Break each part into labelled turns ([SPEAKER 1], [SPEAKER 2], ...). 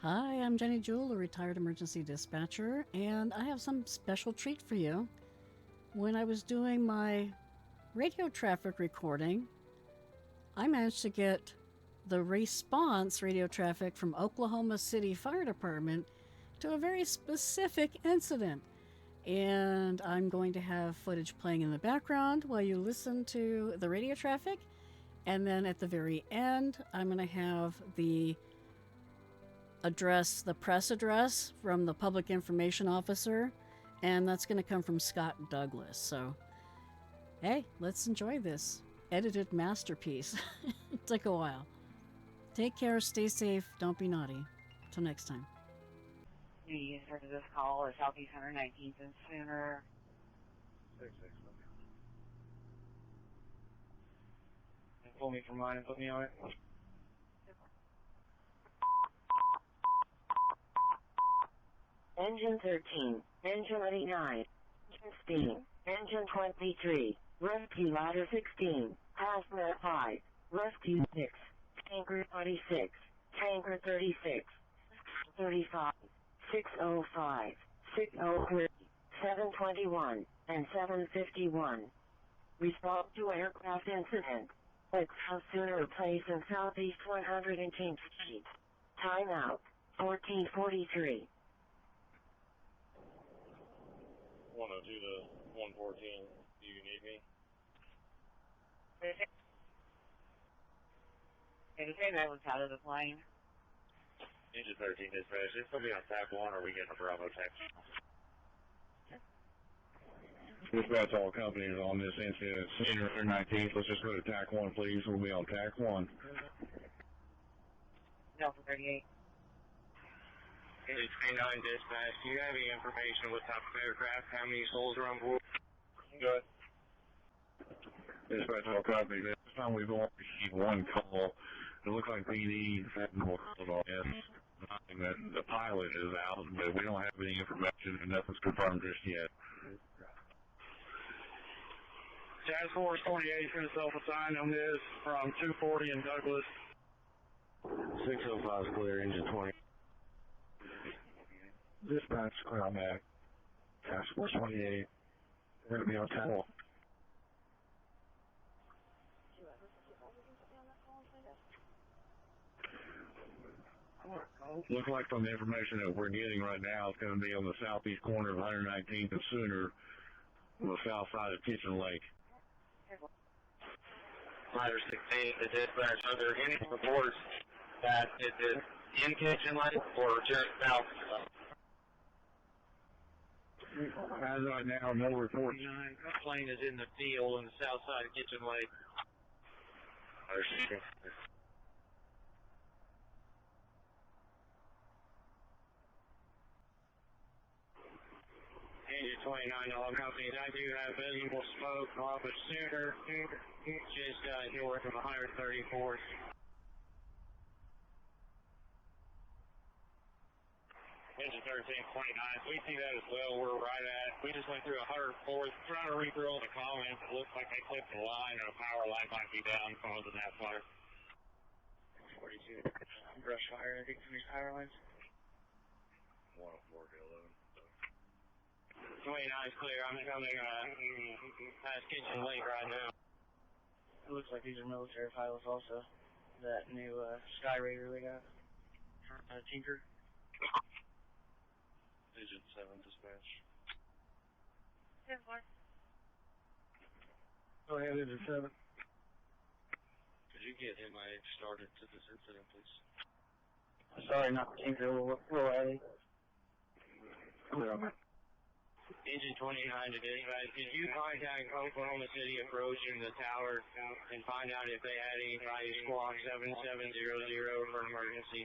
[SPEAKER 1] Hi, I'm Jenny Jewell, a retired emergency dispatcher, and I have some special treat for you. When I was doing my radio traffic recording, I managed to get the response radio traffic from Oklahoma City Fire Department to a very specific incident. And I'm going to have footage playing in the background while you listen to the radio traffic. And then at the very end, I'm going to have the press address from the public information officer, and that's going to come from Scott Douglas. So, hey, let's enjoy this edited masterpiece. It took a while. Take care, stay safe, don't be naughty. Till next time.
[SPEAKER 2] The user to this call is Southeast 119th and Sooner.
[SPEAKER 3] 6-6. Pull me from mine and put me on it.
[SPEAKER 4] Engine 13, engine 89, engine steam, engine 23, rescue ladder 16, hazmat 5, rescue 6, tanker 26, tanker 36, 35, 605, 603, 721, and 751. Respond to aircraft incident. Expo Sooner Place in Southeast 118th Street. Timeout, 1443.
[SPEAKER 3] 102 to 114. Do you need me?
[SPEAKER 2] Did you say that was out of the plane?
[SPEAKER 3] Engine 13 dispatch. It's going to be on TAC 1 or we get a Bravo text. Dispatch all companies on this incident. Senior 19th. Let's just go to TAC 1, please. We'll be on TAC 1.
[SPEAKER 2] Delta 38.
[SPEAKER 3] Engine 29 dispatch. Do you have any information what type of aircraft? How many souls are on board? Good. Dispatch all companies. This time we've only received one call. It looks like PD had more calls on it. Nothing that the pilot is out, but we don't have any information and nothing's confirmed just yet. Task Force 28 is going to self-assign on this from 240 in Douglas. 605 is clear, engine 20. Dispatch clear on that. Task Force 28. We're going to be on tackle. Looks like from the information that we're getting right now, it's going to be on the southeast corner of 119th and Sooner, on the south side of Kitchen Lake. Ladder 16, the dispatch, are there any reports that it is in Kitchen Lake or just south? As of right now, no reports.
[SPEAKER 5] That plane is in the field on the south side of Kitchen Lake.
[SPEAKER 3] Engine 29, all companies, I do have visible smoke off of Sooner, just north of 134th. Engine 1329, we see that as well. We're right at, we just went through 104th, trying to read through all the comments. It looks like they clipped the line or a power line might be down causing that fire. 42, brush fire, I think, from these power lines. 104 to 11. 29 is clear. I'm coming past Kitchen Lake right now.
[SPEAKER 5] It looks like these are military pilots also. That new Sky Raider they got. Tinker.
[SPEAKER 3] Engine 7 dispatch.
[SPEAKER 2] 10-4.
[SPEAKER 5] Go ahead, Engine 7.
[SPEAKER 3] Could you get MIH started to this incident, please?
[SPEAKER 5] Sorry, not Tinker. We'll Eddie.
[SPEAKER 3] Clear on that. Engine 29 to dispatch. Did you contact Oklahoma City approach in the tower and find out if they had any squawk 7700 for emergency?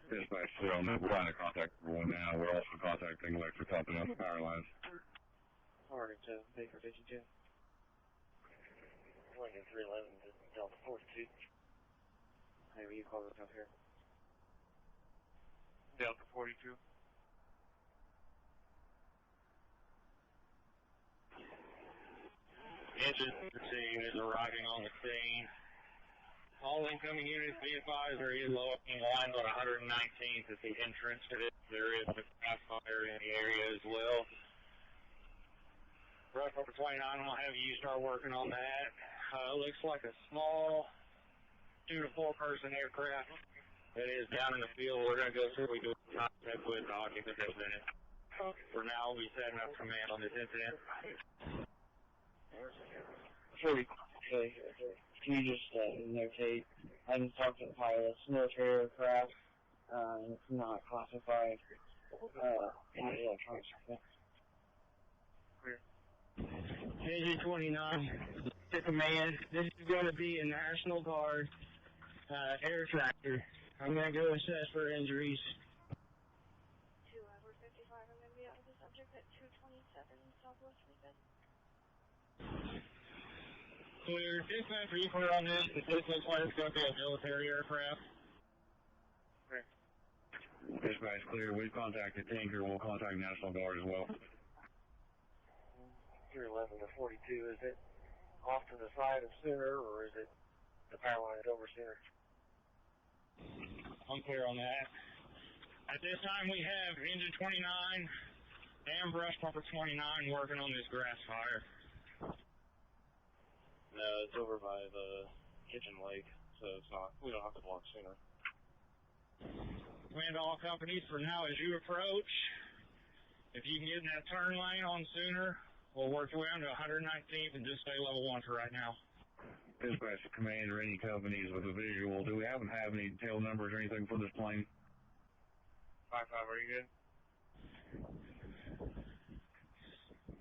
[SPEAKER 3] Dispatch, we're trying to contact everyone now. We're also contacting electric company on the power lines.
[SPEAKER 5] Target to Baker 52.
[SPEAKER 3] Lincoln 311 to Delta 42.
[SPEAKER 5] Maybe you call this up here.
[SPEAKER 3] Delta 42. Engine team is arriving on the scene. All incoming units, be advised, there is low lines on 119th at the entrance to this. There is a grass fire in the area as well. Rush number 29, we'll have you start working on that. Looks like a small 2 to 4 person aircraft that is down in the field. We're going to go through. We do contact with the occupant that's in it. For now, we'll be setting up command on this incident.
[SPEAKER 5] Can you just notate, I can talk to the pilots, military aircraft, it's not classified, electronics.
[SPEAKER 3] Engine 29, to command. This is going to be a National Guard air tractor. I'm going to go assess for injuries.
[SPEAKER 6] 2 hour 55, I'm going to be out of the subject at 227 Southwest Lincoln.
[SPEAKER 3] Clear. Dispatch, are you clear on this? This looks like it's going to be a military aircraft. Dispatch, clear. We've contacted Tinker. We'll contact National Guard as well.
[SPEAKER 5] 311 to 42, is it off to the side of Sooner, or is it the power line is over Sooner?
[SPEAKER 3] I'm clear on that. At this time, we have engine 29 and brush pumper 29 working on this grass fire.
[SPEAKER 5] No, it's over by the kitchen lake, so it's not. We don't have to block Sooner.
[SPEAKER 3] Command all companies for now as you approach. If you can get in that turn lane on Sooner, we'll work your way on to 119th and just stay level 1 for right now. Dispatch command or any companies with a visual. Do we happen to have any tail numbers or anything for this plane?
[SPEAKER 5] 5-5, are you good?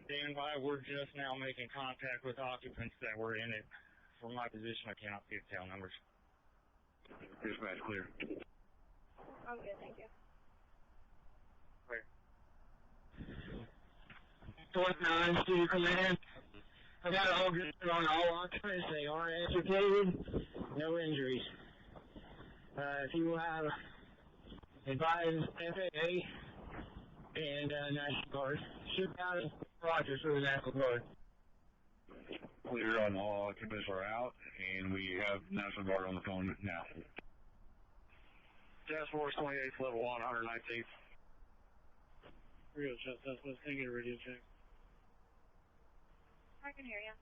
[SPEAKER 3] Stand by. We're just now making contact with occupants that were in it. From my position, I cannot see the tail numbers. Dispatch clear.
[SPEAKER 6] I'm good, thank you.
[SPEAKER 3] Clear. 49 to command. I got all good on all occupants. They are ascertained. No injuries. If you will have advised FAA and National Guard, ship out Rogers for the National Guard. Clear on all occupants are out, and we have National Guard on the phone now. Task Force 28th, level 1, 119th.
[SPEAKER 5] Radio check, Southwest, can I get a radio check?
[SPEAKER 6] I can hear you.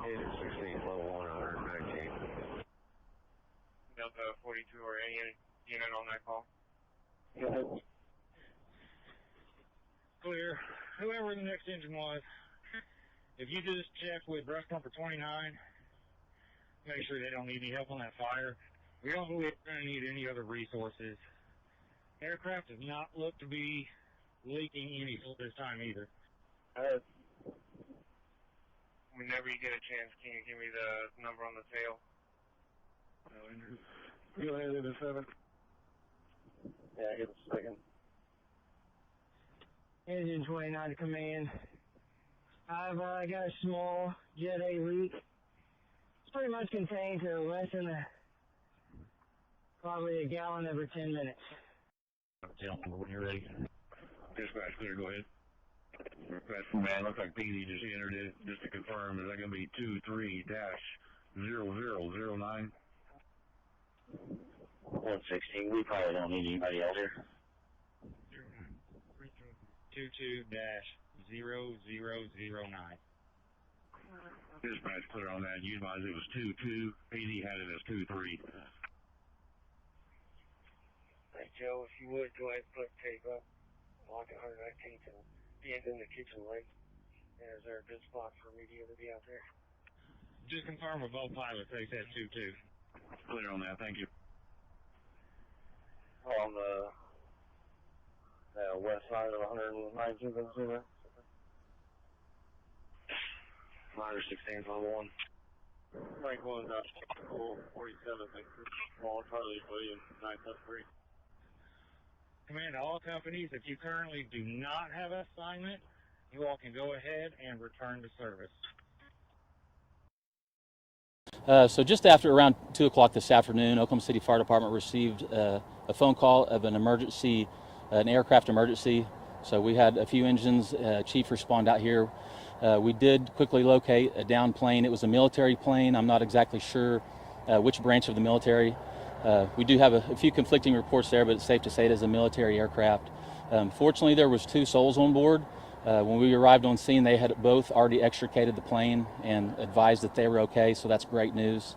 [SPEAKER 3] Engine 16th, level 1, 119th.
[SPEAKER 5] Delta 42 or any unit on that call?
[SPEAKER 3] Go ahead. Clear. Whoever the next engine was, if you just check with brush pumper 29, make sure they don't need any help on that fire. We don't believe we're going to need any other resources. Aircraft does not look to be leaking any fuel this time either.
[SPEAKER 5] Whenever you get a chance, can you give me the number on the tail?
[SPEAKER 3] Go ahead with the 7.
[SPEAKER 5] Yeah, give us a second.
[SPEAKER 3] Engine 29 to command. I've got a small Jet A leak. It's pretty much contained to less than probably a gallon every 10 minutes. Tell me when you're ready. Dispatch clear, go ahead. Dispatch command, looks like PD just entered it. Just to confirm, is that going to be 23-0009?
[SPEAKER 5] 116, we probably don't need anybody else here.
[SPEAKER 3] 22-0009. Dispatch clear on that. You advised it was 22. PD had it as 23.
[SPEAKER 5] Hey, Joe, if you would, go ahead and put tape up. Lock at 119th and be in the kitchen lake. Is there a good spot for media to be out there?
[SPEAKER 3] Just confirm with both pilots. They said 22. Clear on that. Thank you.
[SPEAKER 5] On the west side of 119th and Sooner.
[SPEAKER 3] Minor 16th, level 1.
[SPEAKER 5] Rank 1, cool, 47, thank you. Small Charlie, William, 973.
[SPEAKER 3] Command to all companies, if you currently do not have an assignment, you all can go ahead and return to service.
[SPEAKER 7] So just after around 2 o'clock this afternoon, Oklahoma City Fire Department received a phone call of an emergency, an aircraft emergency. So we had a few engines, chief respond out here. We did quickly locate a downed plane. It was a military plane. I'm not exactly sure which branch of the military. We do have a few conflicting reports there, but it's safe to say it is a military aircraft. Fortunately, there was 2 souls on board. When we arrived on scene, they had both already extricated the plane and advised that they were okay, so that's great news.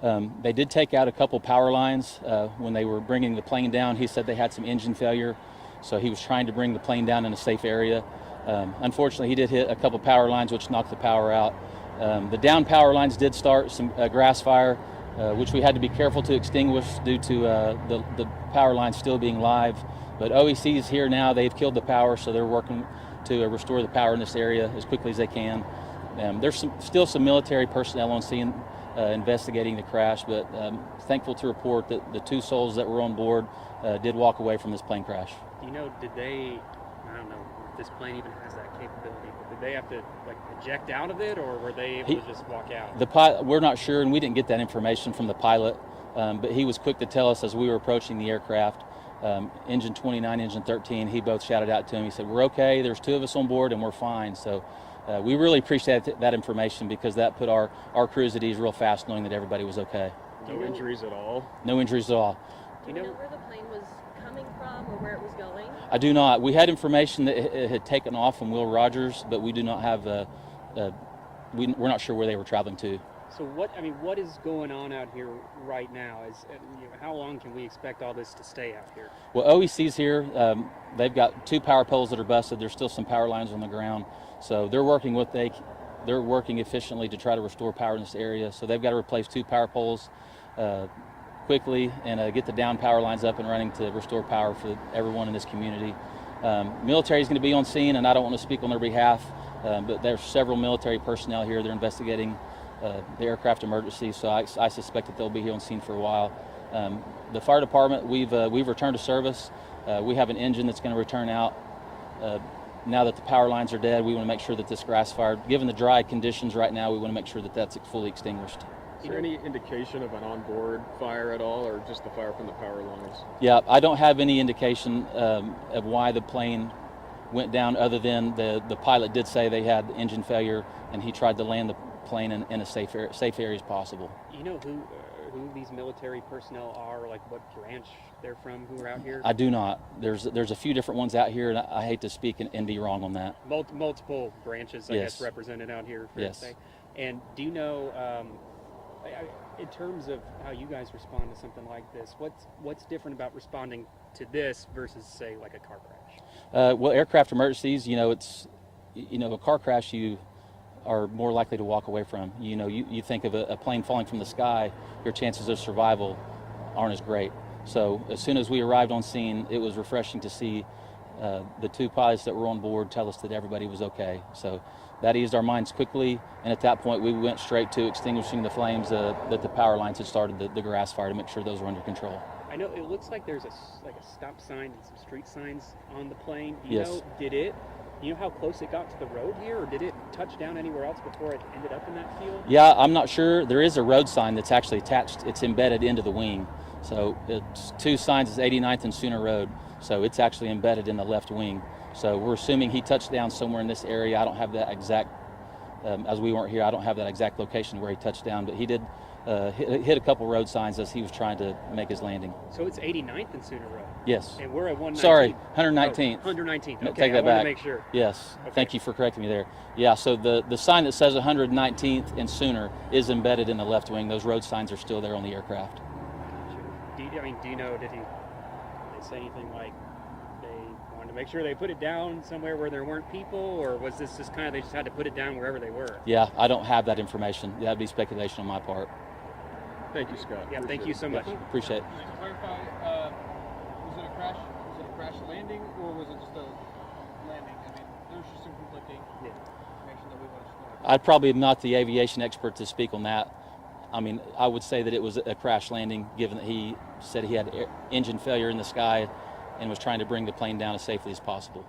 [SPEAKER 7] They did take out a couple power lines when they were bringing the plane down. He said they had some engine failure, so he was trying to bring the plane down in a safe area. Unfortunately, he did hit a couple power lines, which knocked the power out. The down power lines did start some grass fire, which we had to be careful to extinguish due to the power lines still being live. But OEC is here now. They've killed the power, so they're working to restore the power in this area as quickly as they can. There's still some military personnel on scene investigating the crash, but thankful to report that the 2 souls that were on board did walk away from this plane crash.
[SPEAKER 8] Do you know, did they, I don't know if this plane even has that capability, but did they have to like eject out of it, or were they able to just walk out?
[SPEAKER 7] We're not sure, and we didn't get that information from the pilot, but he was quick to tell us as we were approaching the aircraft. Engine 29, engine 13, he both shouted out to him. He said, "We're okay, there's 2 of us on board and we're fine." So we really appreciate that information, because that put our crews at ease real fast, knowing that everybody was okay.
[SPEAKER 9] No injuries at all?
[SPEAKER 7] No injuries at all.
[SPEAKER 10] Do you know where the plane was coming from or where it was going?
[SPEAKER 7] I do not. We had information that it had taken off from Will Rogers, but we do not have, we're not sure where they were traveling to.
[SPEAKER 8] So what is going on out here right now? How long can we expect all this to stay out here?
[SPEAKER 7] Well, OEC's here. They've got 2 power poles that are busted. There's still some power lines on the ground. So they're working efficiently to try to restore power in this area. So they've got to replace 2 power poles quickly and get the down power lines up and running to restore power for everyone in this community. Military is going to be on scene, and I don't want to speak on their behalf, but there's several military personnel here. They're investigating the aircraft emergency, so I suspect that they'll be here on scene for a while. The fire department, we've returned to service. We have an engine that's going to return out. Now that the power lines are dead, we want to make sure that this grass fire, given the dry conditions right now, we want to make sure that that's fully extinguished.
[SPEAKER 9] Is there any indication of an onboard fire at all, or just the fire from the power lines?
[SPEAKER 7] Yeah, I don't have any indication of why the plane went down, other than the pilot did say they had engine failure, and he tried to land the plane in a safe area as possible.
[SPEAKER 8] You know who these military personnel are, like what branch they're from, who are out here?
[SPEAKER 7] I do not. There's a few different ones out here, and I hate to speak and be wrong on that.
[SPEAKER 8] Multiple branches, I
[SPEAKER 7] Yes.
[SPEAKER 8] guess, represented out here.
[SPEAKER 7] Yes.
[SPEAKER 8] To say. And do you know, in terms of how you guys respond to something like this, what's different about responding to this versus, say, like a car crash?
[SPEAKER 7] Well, aircraft emergencies, it's, a car crash you are more likely to walk away from. You think of a plane falling from the sky, your chances of survival aren't as great. So as soon as we arrived on scene, it was refreshing to see the 2 pilots that were on board tell us that everybody was okay. So that eased our minds quickly, and at that point we went straight to extinguishing the flames that the power lines had started the grass fire, to make sure those were under control.
[SPEAKER 8] I know it looks like there's a stop sign and some street signs on the plane. Do
[SPEAKER 7] Yes.
[SPEAKER 8] You know how close it got to the road here, or did it touch down anywhere else before it ended up in that field?
[SPEAKER 7] Yeah, I'm not sure. There is a road sign that's actually attached. It's embedded into the wing. So it's 2 signs, it's 89th and Sooner Road. So it's actually embedded in the left wing. So we're assuming he touched down somewhere in this area. I don't have that exact, as we weren't here, I don't have that exact location where he touched down, but he did hit a couple road signs as he was trying to make his landing.
[SPEAKER 8] So it's 89th and Sooner Road?
[SPEAKER 7] Yes.
[SPEAKER 8] And we're at 119th?
[SPEAKER 7] Sorry, 119th.
[SPEAKER 8] 119th.
[SPEAKER 7] No,
[SPEAKER 8] Okay,
[SPEAKER 7] take that
[SPEAKER 8] I wanted
[SPEAKER 7] back.
[SPEAKER 8] to make sure.
[SPEAKER 7] Yes,
[SPEAKER 8] Okay.
[SPEAKER 7] Thank you for correcting me there. Yeah, so the sign that says 119th and Sooner is embedded in the left wing. Those road signs are still there on the aircraft.
[SPEAKER 8] Do you know, did they say anything like they wanted to make sure they put it down somewhere where there weren't people, or was this just kind of they just had to put it down wherever they were?
[SPEAKER 7] Yeah, I don't have that information. That'd be speculation on my part.
[SPEAKER 9] Thank you, Scott.
[SPEAKER 8] Yeah, thank you so much.
[SPEAKER 7] Appreciate it.
[SPEAKER 11] To clarify, was it a crash? Was it a crash landing, or was it just a landing? I mean, there's just some conflicting information that we want to know.
[SPEAKER 7] I'm probably not the aviation expert to speak on that. I mean, I would say that it was a crash landing, given that he said he had engine failure in the sky and was trying to bring the plane down as safely as possible.